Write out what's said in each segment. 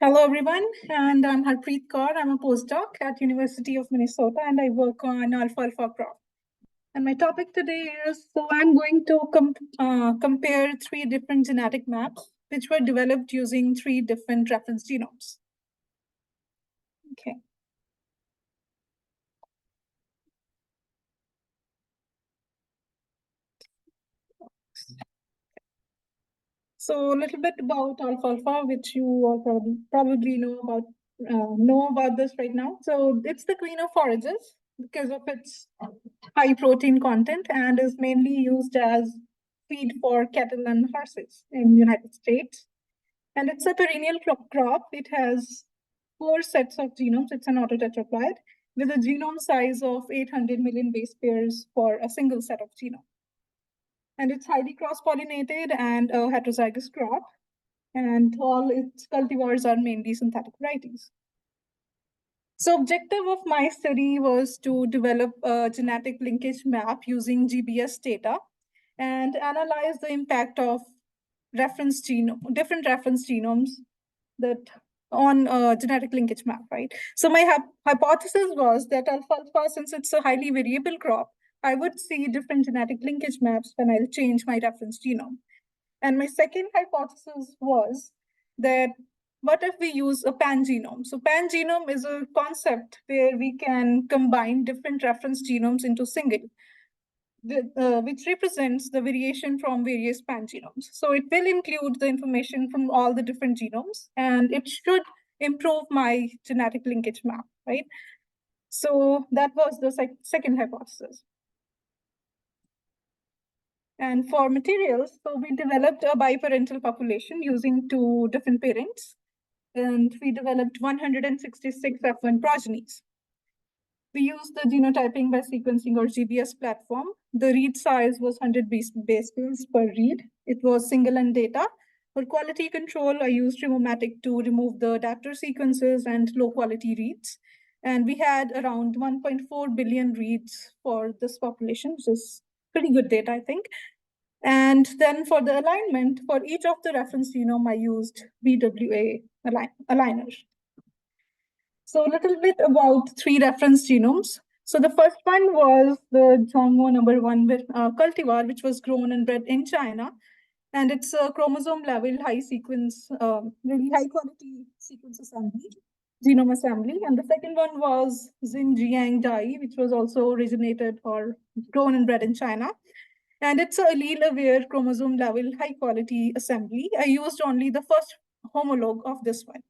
Hello, everyone, and I'm Harpreet Kaur. I'm a postdoc at University of Minnesota, and I work on alfalfa crop. And my topic today is, I'm going to compare three different genetic maps, which were developed using three different reference genomes. Okay. So a little bit about alfalfa, which you all probably know about this right now. So it's the queen of forages because of its high protein content and is mainly used as feed for cattle and horses in the United States. And it's a perennial crop. It has four sets of genomes. It's an autotetraploid with a genome size of 800 million base pairs for a single set of genome. And it's highly cross-pollinated and a heterozygous crop, and all its cultivars are mainly synthetic varieties. So objective of my study was to develop a genetic linkage map using GBS data and analyze the impact of different reference genomes that on a genetic linkage map, right? So my hypothesis was that alfalfa, since it's a highly variable crop, I would see different genetic linkage maps when I'll change my reference genome. And my second hypothesis was that what if we use a pangenome? So pangenome is a concept where we can combine different reference genomes into single, which represents the variation from various pangenomes. So it will include the information from all the different genomes, and it should improve my genetic linkage map, right? So that was the second hypothesis. And for materials, so we developed a biparental population using two different parents, and we developed 166 F1 progenies. We used the genotyping by sequencing or GBS platform. The read size was 100 base pairs per read. It was single end data. For quality control, I used Remomatic to remove the adapter sequences and low quality reads. And we had around 1.4 billion reads for this population, which is pretty good data, I think. And then for the alignment, for each of the reference genome, I used BWA aligners. So a little bit about three reference genomes. So the first one was the Zhongmo #1 cultivar, which was grown and bred in China. And it's a chromosome level high sequence, really high quality sequence assembly, genome assembly. And the second one was Xinjiang Dai, which was also originated or grown and bred in China. And it's a allele aware chromosome level high quality assembly. I used only the first homologue of this one.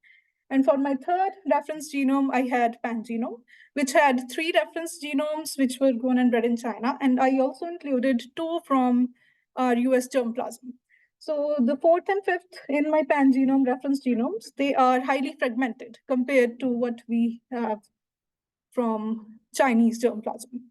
And for my third reference genome, I had pangenome, which had three reference genomes, which were grown and bred in China. And I also included two from our US germplasm. So the fourth and fifth in my pangenome reference genomes, they are highly fragmented compared to what we have from Chinese germplasm.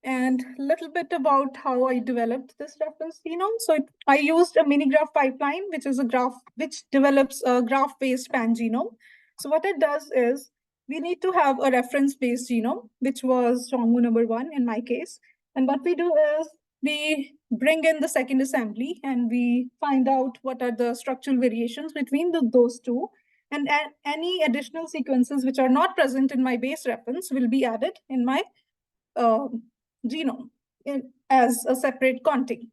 And a little bit about how I developed this reference genome. So I used a mini graph pipeline, which is a graph which develops a graph-based pangenome. So what it does is we need to have a reference-based genome, which was Zhongmu #1 in my case. And what we do is we bring in the second assembly and we find out what are the structural variations between those two. And any additional sequences which are not present in my base reference will be added in my genome as a separate contig.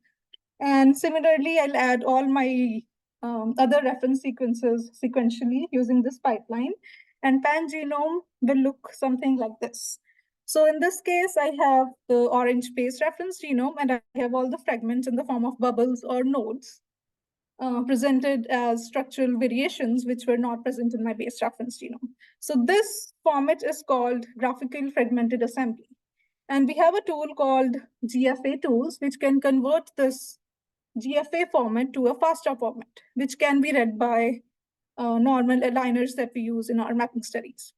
And similarly, I'll add all my other reference sequences sequentially using this pipeline. And pangenome will look something like this. So in this case, I have the orange base reference genome, and I have all the fragments in the form of bubbles or nodes presented as structural variations which were not present in my base reference genome. So this format is called graphical fragmented assembly. And we have a tool called GFA tools, which can convert this GFA format to a FASTA format, which can be read by normal aligners that we use in our mapping studies.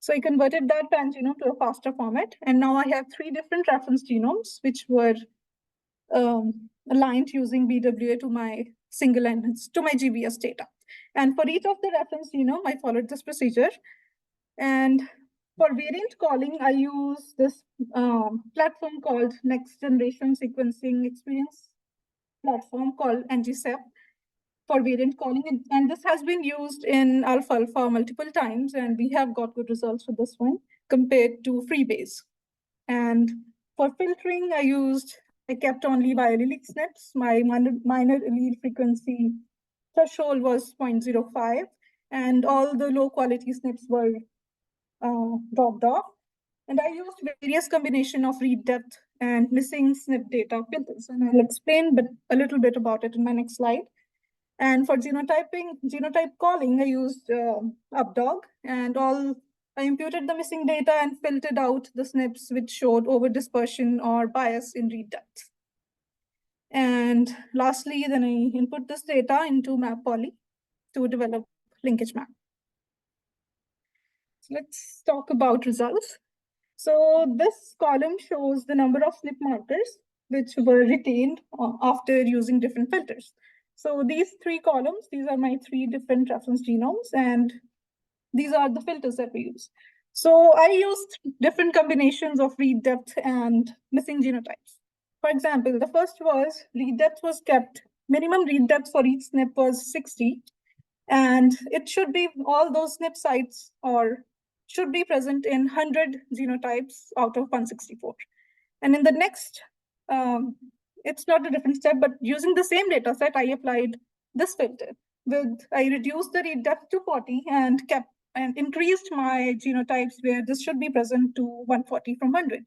So I converted that pangenome to a FASTA format. And now I have three different reference genomes, which were aligned using BWA to my single ends, to my GBS data. And for each of the reference genome, I followed this procedure. And for variant calling, I use this platform called Next Generation Sequencing Experience platform called NGSEP for variant calling. And this has been used in alfalfa multiple times, and we have got good results with this one compared to freebase. And for filtering, I kept only biallelic SNPs. My minor allele frequency threshold was 0.05, and all the low quality SNPs were dropped off. And I used various combination of read depth and missing SNP data filters. And I'll explain a little bit about it in my next slide. And for genotype calling, I used UpDog, and I imputed the missing data and filtered out the SNPs which showed over dispersion or bias in read depth. And lastly, then I input this data into MapPoly to develop linkage map. So let's talk about results. So this column shows the number of SNP markers which were retained after using different filters. So these three columns, these are my three different reference genomes, and these are the filters that we use. So I used different combinations of read depth and missing genotypes. For example, the first was read depth was kept, minimum read depth for each SNP was 60, and it should be all those SNP sites or should be present in 100 genotypes out of 164. And in the next, it's not a different step, but using the same data set, I applied this filter. I reduced the read depth to 40 and increased my genotypes where this should be present to 140 from 100.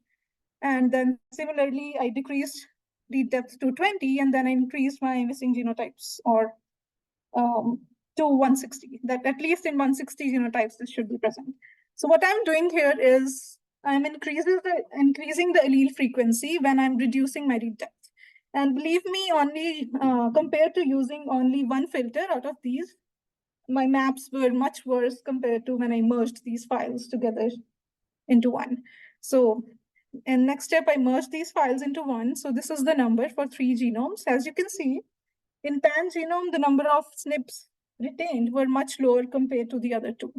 And then similarly, I decreased read depth to 20, and then I increased my missing genotypes or to 160, that at least in 160 genotypes, this should be present. So what I'm doing here is I'm increasing the allele frequency when I'm reducing my read depth. And believe me, only compared to using only one filter out of these, my maps were much worse compared to when I merged these files together into one. So in next step, I merged these files into one. So this is the number for 3 genomes. As you can see, in pan genome, the number of SNPs retained were much lower compared to the other two.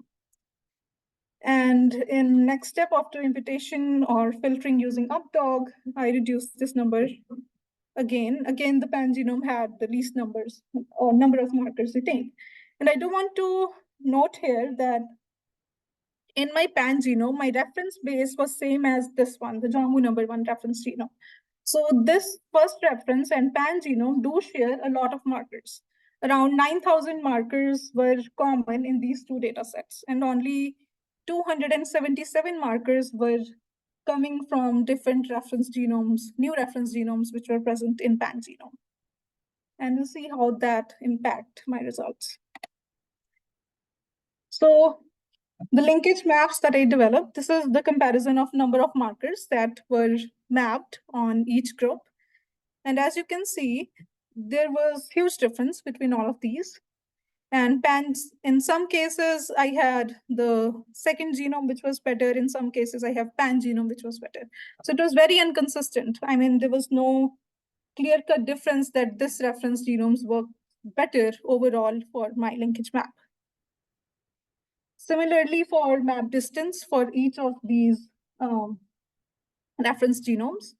And in next step after imputation or filtering using UpDog, I reduced this number again. Again, the pan genome had the least numbers or number of markers retained. And I do want to note here that in my pan genome, my reference base was same as this one, the Jammu number 1 reference genome. So this first reference and pan genome do share a lot of markers. Around 9,000 markers were common in these two data sets, and only 277 markers were coming from different reference genomes, new reference genomes, which were present in pan genome. And we'll see how that impact my results. So the linkage maps that I developed, this is the comparison of number of markers that were mapped on each group. And as you can see, there was huge difference between all of these. And in some cases, I had the second genome, which was better. In some cases, I have pan genome, which was better. So it was very inconsistent. I mean, there was no clear-cut difference that this reference genomes work better overall for my linkage map. Similarly, for map distance for each of these reference genomes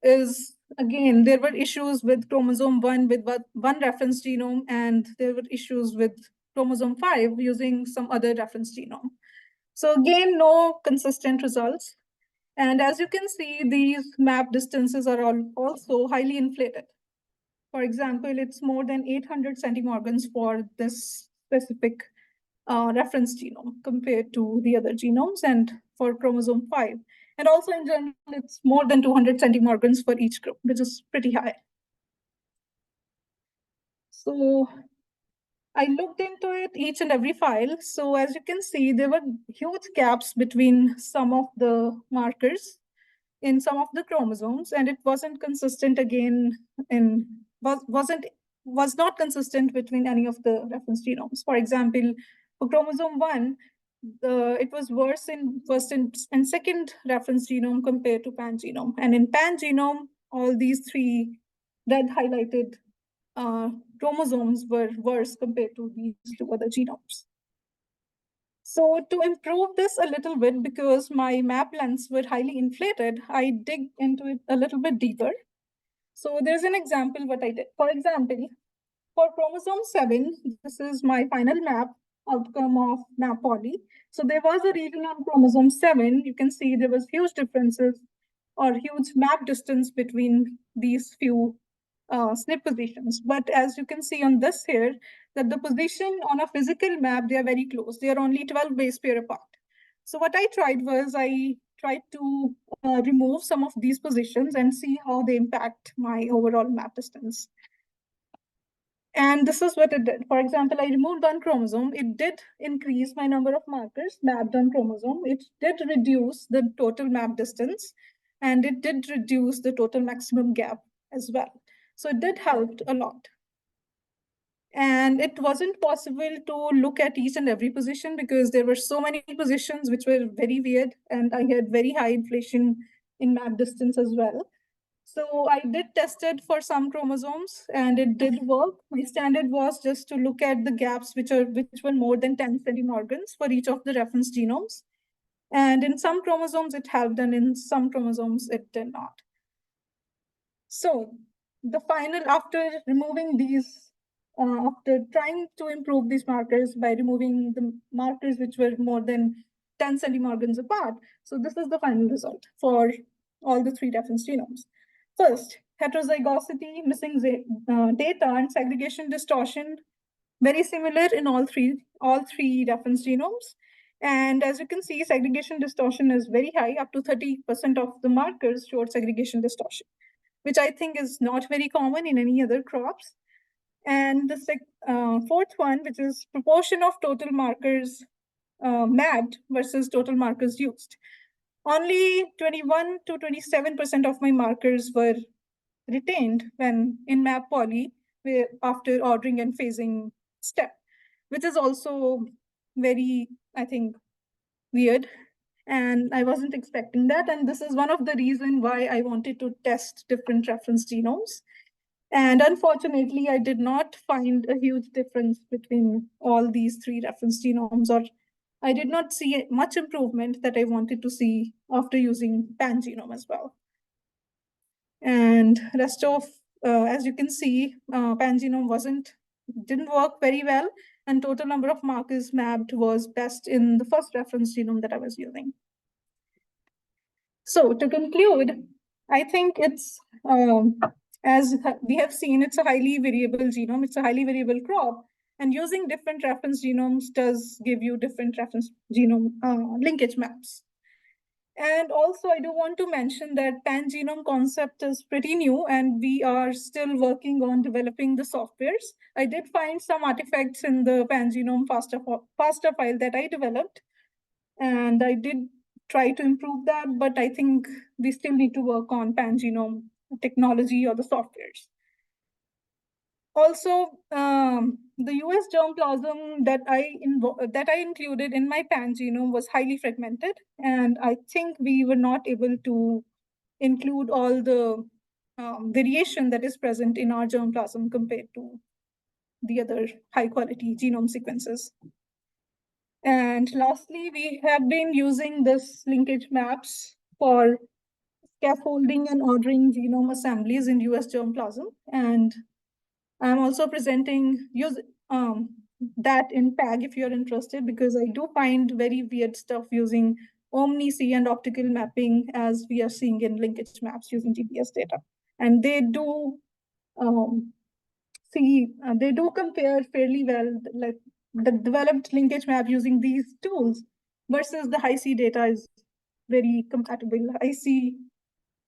is, again, there were issues with chromosome 1 with one reference genome, and there were issues with chromosome 5 using some other reference genome. So again, no consistent results. And as you can see, these map distances are also highly inflated. For example, it's more than 800 centimorgans for this specific reference genome compared to the other genomes, and for chromosome 5. And also in general, it's more than 200 centimorgans for each group, which is pretty high. So I looked into it, each and every file. So as you can see, there were huge gaps between some of the markers in some of the chromosomes, and it wasn't consistent again was not consistent between any of the reference genomes. For example, for chromosome 1, it was worse in first and second reference genome compared to pan genome. And in pan genome, all these three red highlighted chromosomes were worse compared to these two other genomes. So to improve this a little bit, because my map lengths were highly inflated, I dig into it a little bit deeper. So there's an example what I did. For example, for chromosome 7, this is my final map outcome of map poly. So there was a region on chromosome 7. You can see there was huge differences or huge map distance between these few SNP positions. But as you can see on this here, that the position on a physical map, they are very close. They are only 12 base pair apart. So what I tried was I tried to remove some of these positions and see how they impact my overall map distance. And this is what it did. For example, I removed one chromosome. It did increase my number of markers mapped on chromosome. It did reduce the total map distance, and it did reduce the total maximum gap as well. So it did help a lot. And it wasn't possible to look at each and every position because there were so many positions which were very weird, and I had very high inflation in map distance as well. So I did test it for some chromosomes and it did work. My standard was just to look at the gaps which were more than 10 centimorgans for each of the reference genomes. And in some chromosomes it helped, and in some chromosomes it did not. So the final, after removing these, after trying to improve these markers by removing the markers which were more than 10 centimorgans apart, so this is the final result for all the 3 reference genomes. First, heterozygosity, missing data, and segregation distortion, very similar in all three reference genomes. And as you can see, segregation distortion is very high, up to 30% of the markers showed segregation distortion, which I think is not very common in any other crops. And the fourth one, which is proportion of total markers mapped versus total markers used. Only 21 to 27% of my markers were retained when in map poly after ordering and phasing step, which is also very, I think, weird. And I wasn't expecting that. And this is one of the reasons why I wanted to test different reference genomes. And unfortunately, I did not find a huge difference between all these 3 reference genomes, or I did not see much improvement that I wanted to see after using pangenome as well. And rest of, as you can see, pangenome didn't work very well, and total number of markers mapped was best in the first reference genome that I was using. So to conclude, I think it's, as we have seen, it's a highly variable genome, it's a highly variable crop, and using different reference genomes does give you different reference genome linkage maps. And also, I do want to mention that pangenome concept is pretty new, and we are still working on developing the softwares. I did find some artifacts in the pangenome FASTA file that I developed, and I did try to improve that, but I think we still need to work on pangenome technology or the softwares. Also, the US germplasm that I included in my pangenome was highly fragmented, and I think we were not able to include all the variation that is present in our germplasm compared to the other high-quality genome sequences. And lastly, we have been using this linkage maps for scaffolding and ordering genome assemblies in US germplasm, and I'm also presenting that in PAG if you're interested, because I do find very weird stuff using OmniC and optical mapping as we are seeing in linkage maps using GPS data. And they do they do compare fairly well, like the developed linkage map using these tools versus the high-C data is very compatible. I see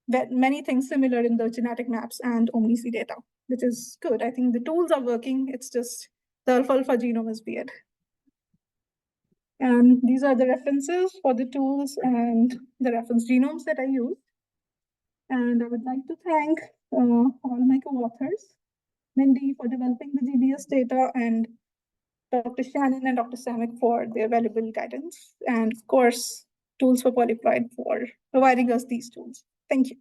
that many things similar in the genetic maps and OmniC data, which is good. I think the tools are working. It's just the alfalfa genome is weird. And these are the references for the tools and the reference genomes that I use. And I would like to thank all my co-authors, Mindy for developing the GBS data, and Dr. Shannon and Dr. Samek for their valuable guidance, and of course, Tools for Polyploid for providing us these tools. Thank you.